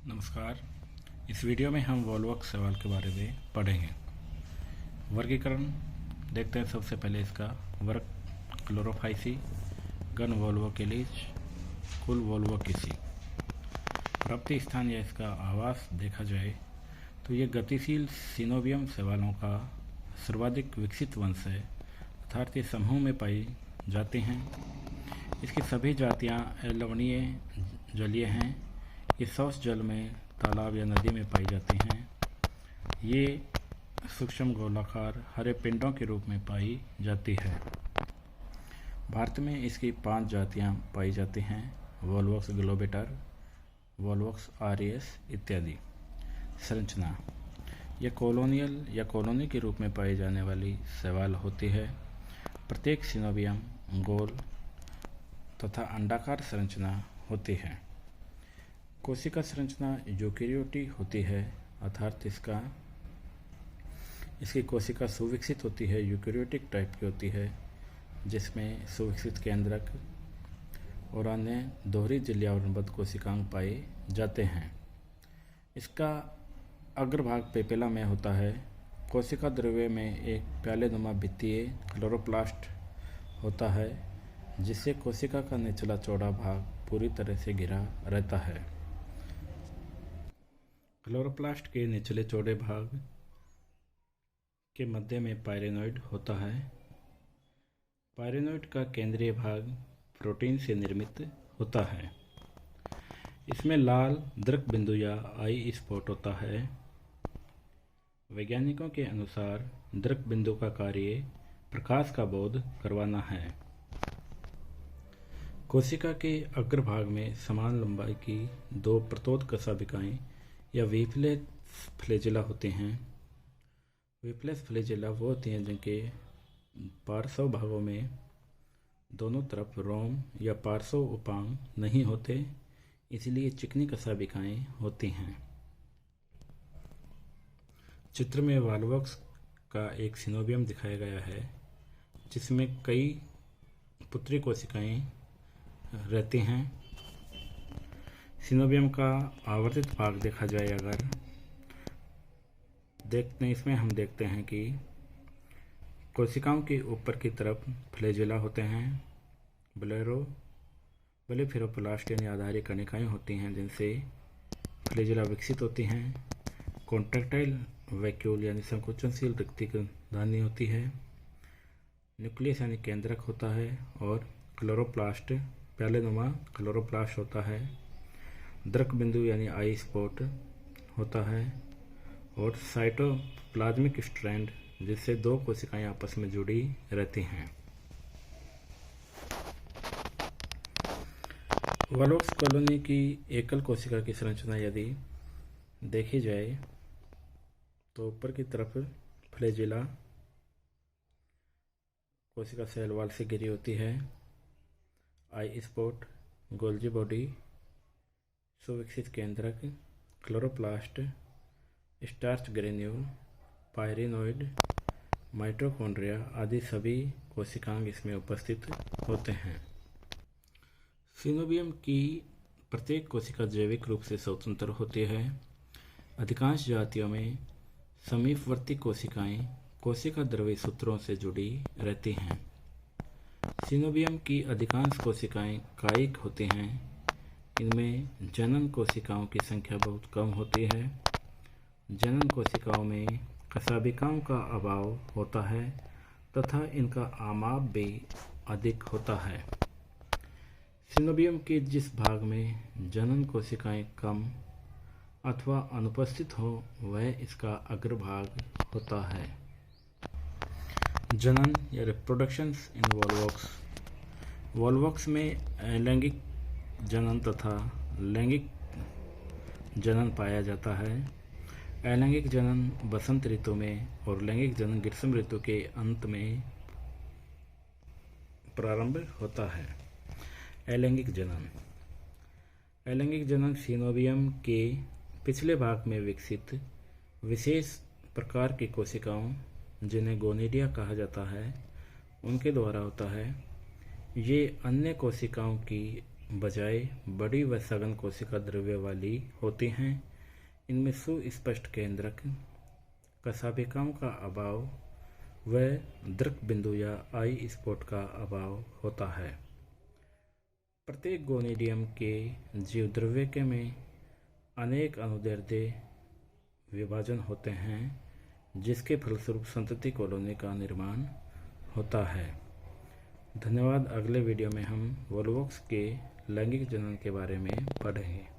नमस्कार। इस वीडियो में हम वॉल्वॉक्स सवाल के बारे में पढ़ेंगे। वर्गीकरण देखते हैं। सबसे पहले इसका वर्ग क्लोरोफाइसी, गण वोल्वोकेलिज, कुल वोल्वोकेसी। प्राप्ति स्थान या इसका आवास देखा जाए तो ये गतिशील सिनोबियम शैवालों का सर्वाधिक विकसित वंश है, अर्थात ये समूह में पाई जाती हैं। इसकी सभी जातियाँ लवणीय जलीय हैं। ये शौच जल में, तालाब या नदी में पाई जाती हैं। ये सूक्ष्म गोलाकार हरे पिंडों के रूप में पाई जाती है। भारत में इसकी 5 जातियां पाई जाती हैं: वोल्वॉक्स ग्लोबेटर, वोल्वॉक्स आरियस इत्यादि। संरचना: यह कॉलोनियल या कॉलोनी के रूप में पाई जाने वाली शैवाल होती है। प्रत्येक सिनोबियम गोल तथा अंडाकार संरचना होती है। कोशिका संरचना यूकेरियोटिक होती है, अर्थात इसकी कोशिका सुविकसित होती है, यूकेरियोटिक टाइप की होती है, जिसमें सुविकसित केंद्रक और अन्य दोहरी झिल्लियावरणबद्ध कोशिकांग पाए जाते हैं। इसका अग्रभाग पेपेला में होता है। कोशिका द्रव्य में एक प्यालेनुमा भित्तीय क्लोरोप्लास्ट होता है, जिससे कोशिका का निचला चौड़ा भाग पूरी तरह से घिरा रहता है। क्लोरोप्लास्ट के निचले चौड़े भाग के मध्य में पायरेनोइड होता है। पायरेनोइड का केंद्रीय भाग प्रोटीन से निर्मित होता है। इसमें लाल दृक बिंदु या आई स्पॉट होता है। वैज्ञानिकों के अनुसार दृक बिंदु का कार्य प्रकाश का बोध करवाना है। कोशिका के अग्रभाग में समान लंबाई की 2 प्रतोद कशाभिकाएं या वीपलेस फ्लैजेला होते हैं। वीपलेस फ्लैजेला वो होती हैं जिनके पार्श्व भागों में दोनों तरफ रोम या पार्श्व उपांग नहीं होते, इसलिए चिकनी कशाभिकाएं होती हैं। चित्र में वॉल्वॉक्स का एक सिनोबियम दिखाया गया है, जिसमें कई पुत्री कोशिकाएं रहती हैं। सिनोबियम का आवर्तित भाग देखा जाए अगर देखते हैं, इसमें हम देखते हैं कि कोशिकाओं के ऊपर की तरफ फ्लैजेला होते हैं। ब्लेफेरोप्लास्ट यानी आधारी कणिकाएं होती हैं, जिनसे फ्लैजेला विकसित होती हैं। कॉन्ट्रैक्टाइल वैक्यूल यानी संकुचनशील रिक्तिकधानी होती है। न्यूक्लियस यानी केंद्रक होता है और क्लोरोप्लास्ट प्यालेनुमा क्लोरोप्लास्ट होता है। दृक बिंदु यानी आई स्पॉट होता है और साइटोप्लाज्मिक स्ट्रैंड, जिससे 2 कोशिकाएं आपस में जुड़ी रहती हैं। वॉल्वॉक्स कॉलोनी की एकल कोशिका की संरचना यदि देखी जाए तो ऊपर की तरफ फ्लैजेला कोशिका सेल वॉल से घिरी होती है। आई स्पॉट, गोल्जी बॉडी, सुविकसित केंद्रक, chloroplast, starch granule, pyrenoid, mitochondria आदि सभी कोशिकांग इसमें उपस्थित होते हैं। सिनोबियम की प्रत्येक कोशिका जैविक रूप से स्वतंत्र होती है। अधिकांश जातियों में समीपवर्ती कोशिकाएं कोशिका द्रव्य सूत्रों से जुड़ी रहती हैं। सिनोबियम की अधिकांश कोशिकाएं कायिक होती हैं। इनमें जनन कोशिकाओं की संख्या बहुत कम होती है। जनन कोशिकाओं में कशाभिकाओं का अभाव होता है तथा इनका आमाप भी अधिक होता है। सिनोबियम के जिस भाग में जनन कोशिकाएं कम अथवा अनुपस्थित हो, वह इसका अग्रभाग होता है। जनन या रिप्रोडक्शंस इन वॉल्वॉक्स। वॉल्वॉक्स में अलैंगिक जनन तथा लैंगिक जनन पाया जाता है। अलैंगिक जनन बसंत ऋतु में और लैंगिक जनन ग्रीष्म ऋतु के अंत में प्रारंभ होता है। अलैंगिक जनन। अलैंगिक जनन सिनोबियम के पिछले भाग में विकसित विशेष प्रकार की कोशिकाओं, जिन्हें गोनिडिया कहा जाता है, उनके द्वारा होता है। ये अन्य कोशिकाओं की बजाय बड़ी व सघन कोशिका द्रव्य वाली होती हैं। इनमें सुस्पष्ट केंद्रक, कशाभिकाओं का अभाव व दृक बिंदु या आई स्पॉट का अभाव होता है। प्रत्येक गोनिडियम के जीवद्रव्य के में अनेक अनुदैर्ध्य विभाजन होते हैं, जिसके फलस्वरूप संतति कॉलोनी का निर्माण होता है। धन्यवाद। अगले वीडियो में हम वोल्वोक्स के लैंगिक जनन के बारे में पढ़ेंगे।